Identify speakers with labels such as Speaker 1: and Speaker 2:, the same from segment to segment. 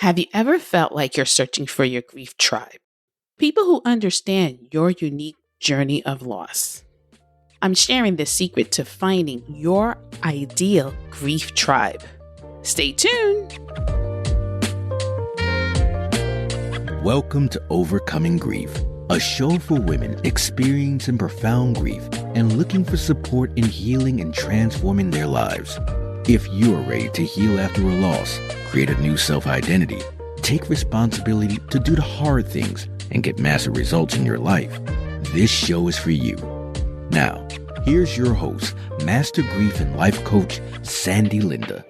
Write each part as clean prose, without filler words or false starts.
Speaker 1: Have you ever felt like you're searching for your grief tribe? People who understand your unique journey of loss. I'm sharing the secret to finding your ideal grief tribe. Stay tuned.
Speaker 2: Welcome to Overcoming Grief, a show for women experiencing profound grief and looking for support in healing and transforming their lives. If you are ready to heal after a loss, create a new self-identity, take responsibility to do the hard things, and get massive results in your life, this show is for you. Now, here's your host, Master Grief and Life Coach, Sandy Linda.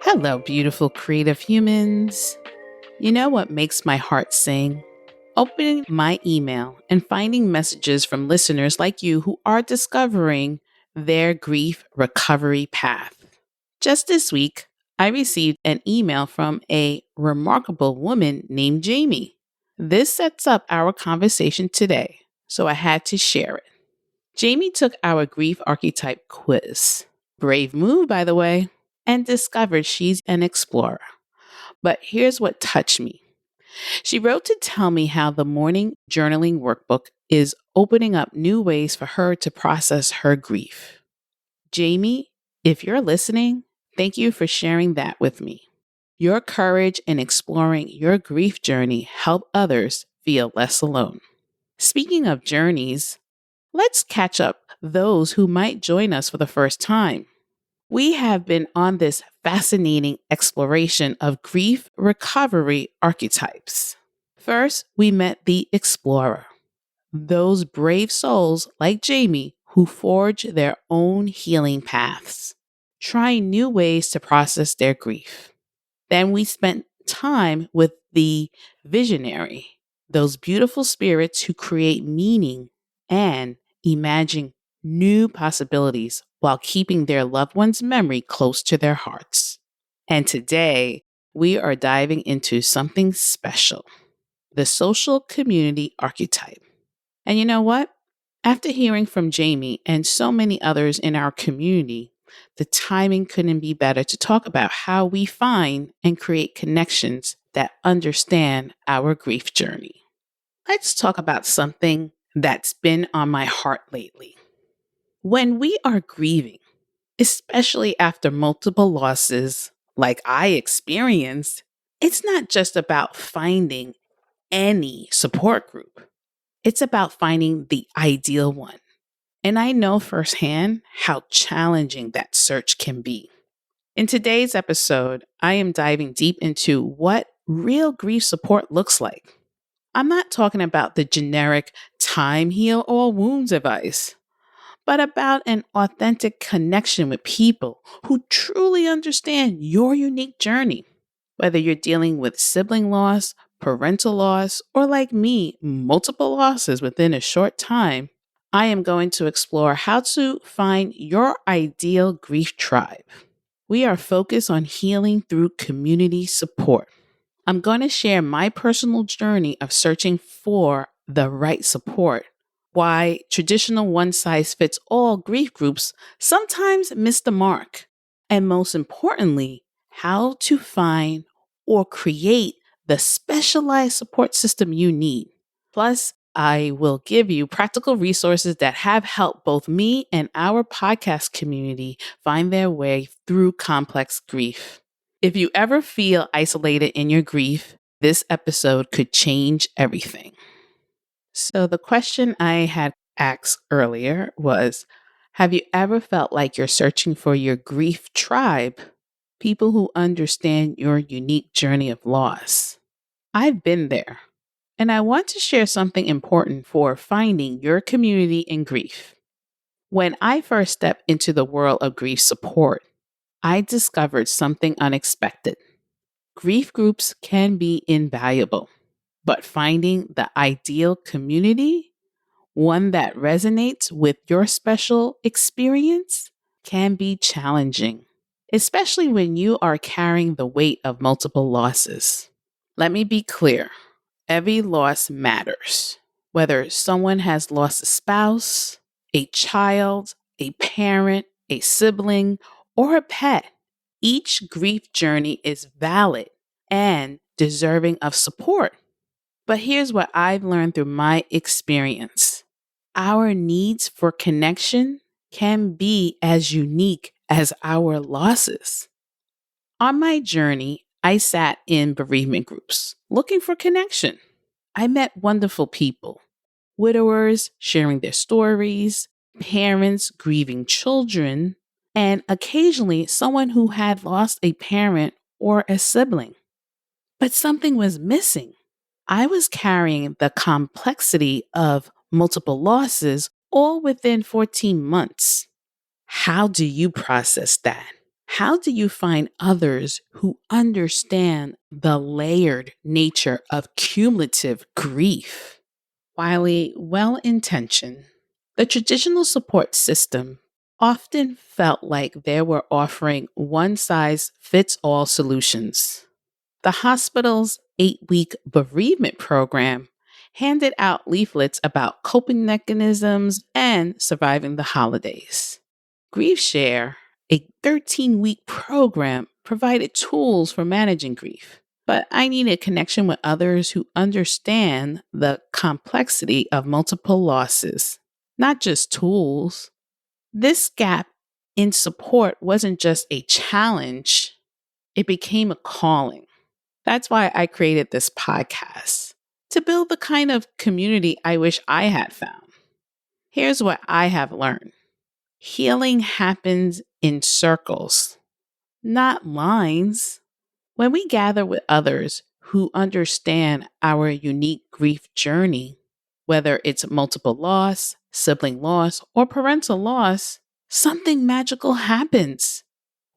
Speaker 1: Hello, beautiful creative humans. You know what makes my heart sing? Opening my email and finding messages from listeners like you who are discovering their grief recovery path. Just this week, I received an email from a remarkable woman named Jamie. This sets up our conversation today, so I had to share it. Jamie took our grief archetype quiz. Brave move, by the way, and discovered she's an explorer. But here's what touched me. She wrote to tell me how the morning journaling workbook is opening up new ways for her to process her grief. Jamie, if you're listening, thank you for sharing that with me. Your courage in exploring your grief journey help others feel less alone. Speaking of journeys, let's catch up those who might join us for the first time. We have been on this fascinating exploration of grief recovery archetypes. First, we met the explorer, those brave souls like Jamie who forge their own healing paths, trying new ways to process their grief. Then we spent time with the visionary, those beautiful spirits who create meaning and imagine new possibilities while keeping their loved one's memory close to their hearts. And today, we are diving into something special, the social community archetype. And you know what? After hearing from Jamie and so many others in our community, the timing couldn't be better to talk about how we find and create connections that understand our grief journey. Let's talk about something that's been on my heart lately. When we are grieving, especially after multiple losses like I experienced, it's not just about finding any support group. It's about finding the ideal one. And I know firsthand how challenging that search can be. In today's episode, I am diving deep into what real grief support looks like. I'm not talking about the generic time heal all wounds advice, but about an authentic connection with people who truly understand your unique journey. Whether you're dealing with sibling loss, parental loss, or like me, multiple losses within a short time, I am going to explore how to find your ideal grief tribe. We are focused on healing through community support. I'm going to share my personal journey of searching for the right support, why traditional one-size-fits-all grief groups sometimes miss the mark, and most importantly, how to find or create the specialized support system you need. Plus, I will give you practical resources that have helped both me and our podcast community find their way through complex grief. If you ever feel isolated in your grief, this episode could change everything. So the question I had asked earlier was, have you ever felt like you're searching for your grief tribe? People who understand your unique journey of loss. I've been there, and I want to share something important for finding your community in grief. When I first stepped into the world of grief support, I discovered something unexpected. Grief groups can be invaluable, but finding the ideal community, one that resonates with your special experience, can be challenging, especially when you are carrying the weight of multiple losses. Let me be clear, every loss matters. Whether someone has lost a spouse, a child, a parent, a sibling, or a pet, Each grief journey is valid and deserving of support. But here's what I've learned through my experience: our needs for connection can be as unique as our losses. On my journey, I sat in bereavement groups looking for connection. I met wonderful people: widowers sharing their stories, parents grieving children, and occasionally someone who had lost a parent or a sibling. But something was missing. I was carrying the complexity of multiple losses all within 14 months. How do you process that? How do you find others who understand the layered nature of cumulative grief? While well intentioned, the traditional support system often felt like they were offering one size fits all solutions. The hospital's 8-week bereavement program handed out leaflets about coping mechanisms and surviving the holidays. Grief Share, a 13-week program, provided tools for managing grief. But I needed connection with others who understand the complexity of multiple losses, not just tools. This gap in support wasn't just a challenge, it became a calling. That's why I created this podcast, to build the kind of community I wish I had found. Here's what I have learned: healing happens in circles, not lines. When we gather with others who understand our unique grief journey, whether it's multiple loss, sibling loss, or parental loss, something magical happens.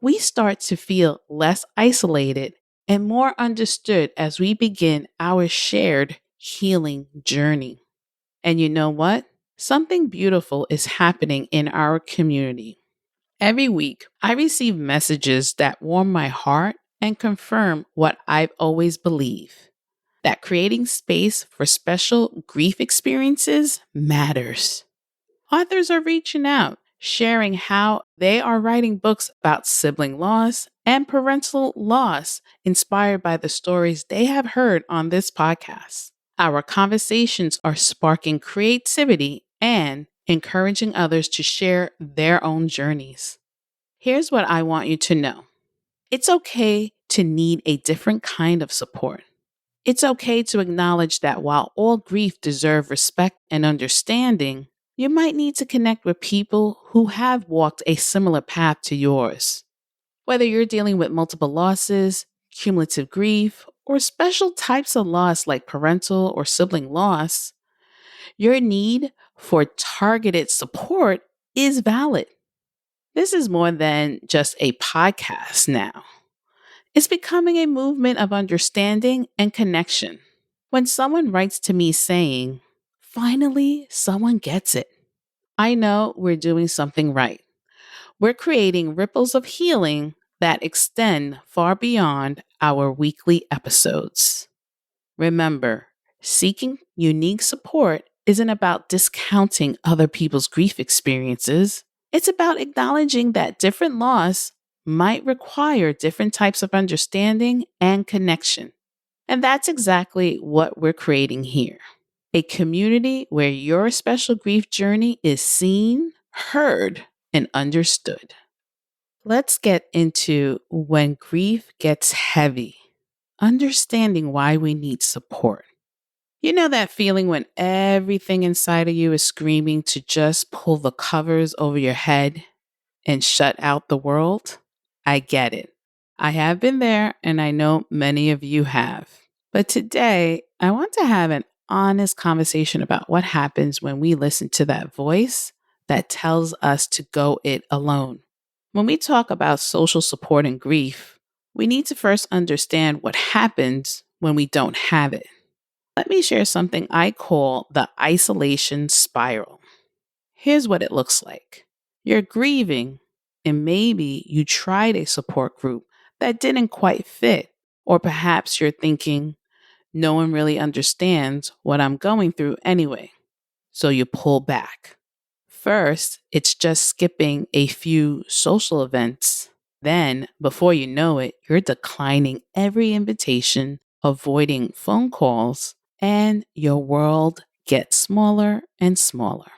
Speaker 1: We start to feel less isolated and more understood as we begin our shared healing journey. And you know what? Something beautiful is happening in our community. Every week, I receive messages that warm my heart and confirm what I've always believed: that creating space for special grief experiences matters. Authors are reaching out, sharing how they are writing books about sibling loss and parental loss inspired by the stories they have heard on this podcast. Our conversations are sparking creativity and encouraging others to share their own journeys. Here's what I want you to know: it's okay to need a different kind of support. It's okay to acknowledge that while all grief deserves respect and understanding, you might need to connect with people who have walked a similar path to yours. Whether you're dealing with multiple losses, cumulative grief, or special types of loss like parental or sibling loss, your need for targeted support is valid. This is more than just a podcast now. It's becoming a movement of understanding and connection. When someone writes to me saying, "Finally, someone gets it," I know we're doing something right. We're creating ripples of healing that extend far beyond our weekly episodes. Remember, seeking unique support isn't about discounting other people's grief experiences. It's about acknowledging that different loss might require different types of understanding and connection. And that's exactly what we're creating here: a community where your special grief journey is seen, heard, and understood. Let's get into when grief gets heavy, understanding why we need support. You know that feeling when everything inside of you is screaming to just pull the covers over your head and shut out the world? I get it. I have been there, and I know many of you have. But today, I want to have an honest conversation about what happens when we listen to that voice that tells us to go it alone. When we talk about social support and grief, we need to first understand what happens when we don't have it. Let me share something I call the isolation spiral. Here's what it looks like: you're grieving, and maybe you tried a support group that didn't quite fit. Or perhaps you're thinking, no one really understands what I'm going through anyway. So you pull back. First, it's just skipping a few social events. Then, before you know it, you're declining every invitation, avoiding phone calls, and your world gets smaller and smaller.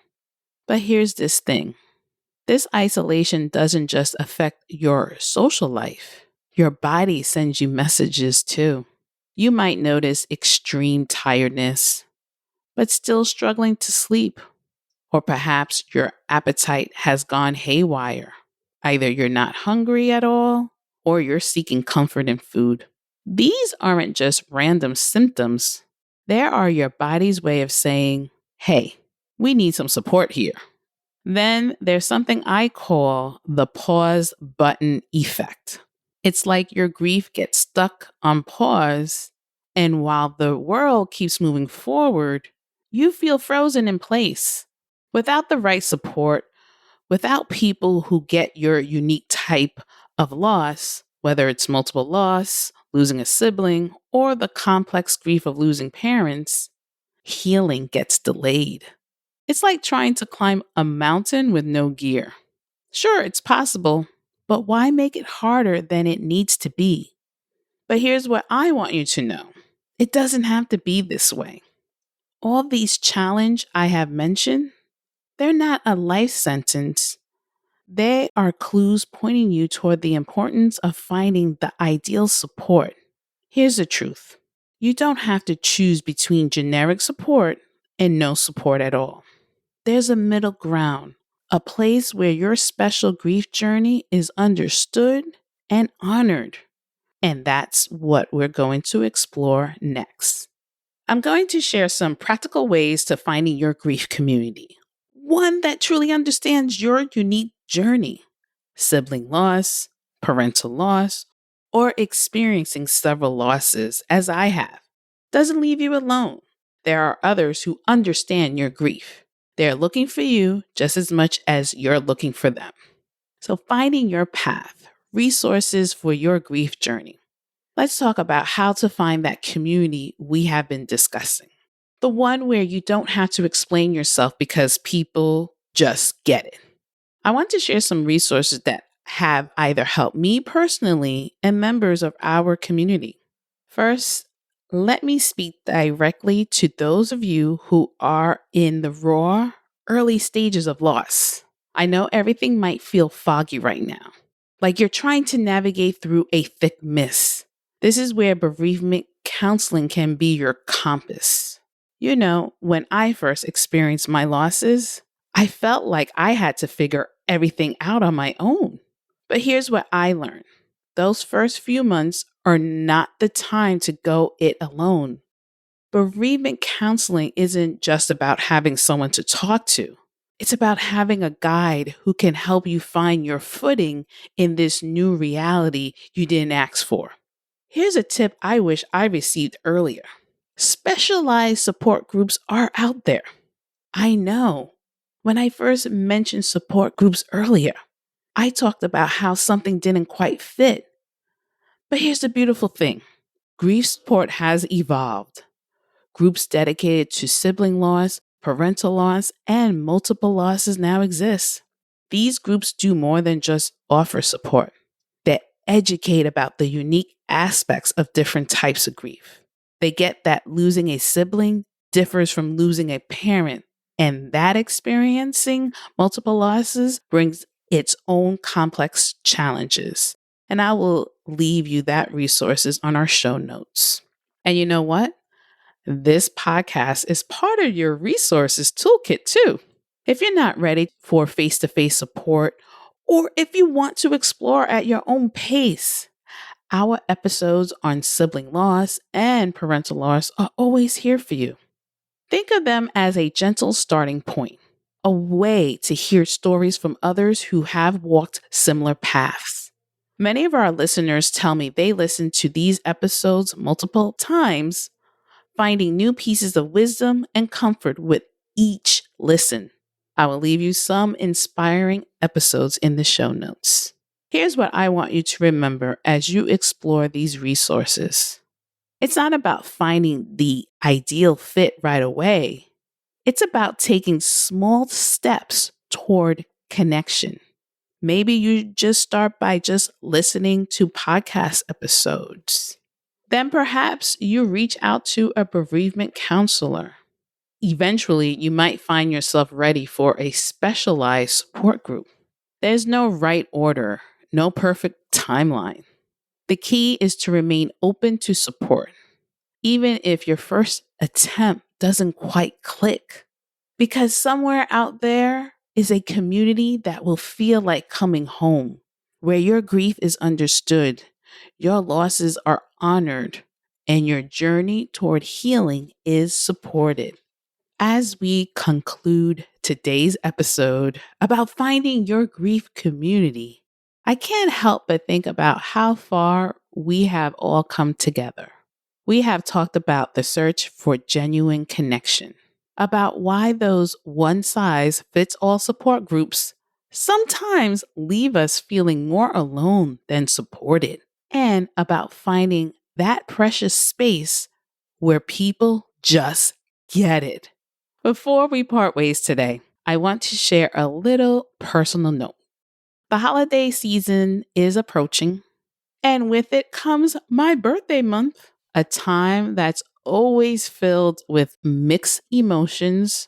Speaker 1: But here's this thing: this isolation doesn't just affect your social life, your body sends you messages too. You might notice extreme tiredness, but still struggling to sleep. Or perhaps your appetite has gone haywire. Either you're not hungry at all, or you're seeking comfort in food. These aren't just random symptoms, they are your body's way of saying, hey, we need some support here. Then there's something I call the pause button effect. It's like your grief gets stuck on pause, and while the world keeps moving forward, you feel frozen in place. Without the right support, without people who get your unique type of loss, whether it's multiple loss, losing a sibling, or the complex grief of losing parents, healing gets delayed. It's like trying to climb a mountain with no gear. Sure, it's possible, but why make it harder than it needs to be? But here's what I want you to know: it doesn't have to be this way. All these challenges I have mentioned, they're not a life sentence. They are clues pointing you toward the importance of finding the ideal support. Here's the truth: you don't have to choose between generic support and no support at all. There's a middle ground, a place where your special grief journey is understood and honored. And that's what we're going to explore next. I'm going to share some practical ways to finding your grief community, one that truly understands your unique journey: sibling loss, parental loss, or experiencing several losses, as I have. Doesn't leave you alone. There are others who understand your grief. They're looking for you just as much as you're looking for them. So, finding your path, resources for your grief journey. Let's talk about how to find that community we have been discussing. The one where you don't have to explain yourself because people just get it. I want to share some resources that have either helped me personally and members of our community. First, let me speak directly to those of you who are in the raw, early stages of loss. I know everything might feel foggy right now, like you're trying to navigate through a thick mist. This is where bereavement counseling can be your compass. You know, when I first experienced my losses, I felt like I had to figure everything out on my own. But here's what I learned: those first few months are not the time to go it alone. Bereavement counseling isn't just about having someone to talk to. It's about having a guide who can help you find your footing in this new reality you didn't ask for. Here's a tip I wish I received earlier: specialized support groups are out there. I know. When I first mentioned support groups earlier, I talked about how something didn't quite fit. But here's the beautiful thing: grief support has evolved. Groups dedicated to sibling loss, parental loss, and multiple losses now exist. These groups do more than just offer support. They educate about the unique aspects of different types of grief. They get that losing a sibling differs from losing a parent, and that experiencing multiple losses brings its own complex challenges. And I will leave you that resources on our show notes. And you know what? This podcast is part of your resources toolkit too. If you're not ready for face to face support, or if you want to explore at your own pace, our episodes on sibling loss and parental loss are always here for you. Think of them as a gentle starting point, a way to hear stories from others who have walked similar paths. Many of our listeners tell me they listen to these episodes multiple times, finding new pieces of wisdom and comfort with each listen. I will leave you some inspiring episodes in the show notes. Here's what I want you to remember as you explore these resources: it's not about finding the ideal fit right away. It's about taking small steps toward connection. Maybe you just start by just listening to podcast episodes. Then perhaps you reach out to a bereavement counselor. Eventually, you might find yourself ready for a specialized support group. There's no right order, no perfect timeline. The key is to remain open to support, even if your first attempt doesn't quite click. Because somewhere out there is a community that will feel like coming home, where your grief is understood, your losses are honored, and your journey toward healing is supported. As we conclude today's episode about finding your grief community, I can't help but think about how far we have all come together. We have talked about the search for genuine connection, about why those one-size-fits-all support groups sometimes leave us feeling more alone than supported, and about finding that precious space where people just get it. Before we part ways today, I want to share a little personal note. The holiday season is approaching, and with it comes my birthday month, a time that's always filled with mixed emotions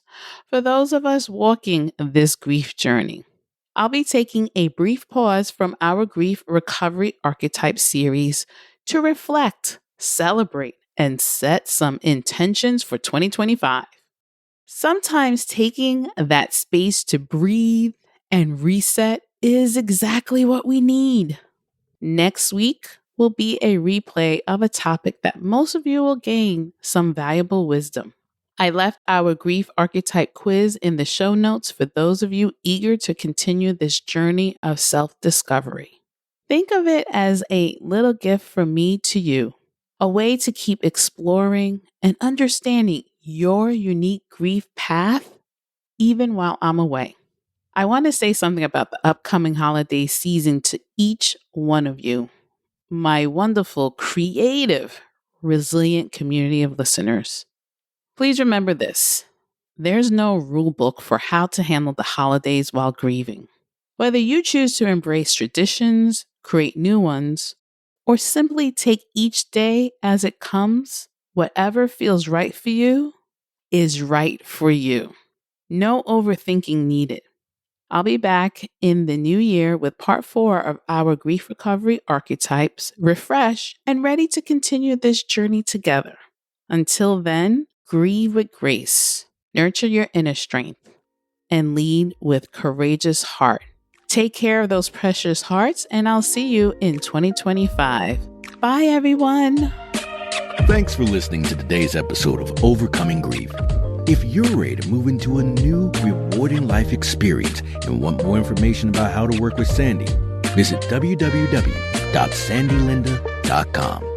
Speaker 1: for those of us walking this grief journey. I'll be taking a brief pause from our Grief Recovery Archetype series to reflect, celebrate, and set some intentions for 2025. Sometimes taking that space to breathe and reset is exactly what we need. Next week will be a replay of a topic that most of you will gain some valuable wisdom. I left our grief archetype quiz in the show notes for those of you eager to continue this journey of self-discovery. Think of it as a little gift from me to you, a way to keep exploring and understanding your unique grief path even while I'm away. I want to say something about the upcoming holiday season to each one of you, my wonderful, creative, resilient community of listeners. Please remember this. There's no rule book for how to handle the holidays while grieving. Whether you choose to embrace traditions, create new ones, or simply take each day as it comes, whatever feels right for you is right for you. No overthinking needed. I'll be back in the new year with part 4 of our Grief Recovery Archetypes, refreshed and ready to continue this journey together. Until then, grieve with grace, nurture your inner strength, and lead with courageous heart. Take care of those precious hearts, and I'll see you in 2025. Bye, everyone.
Speaker 2: Thanks for listening to today's episode of Overcoming Grief. If you're ready to move into a new, rewarding life experience and want more information about how to work with Sandy, visit www.sandylinda.com.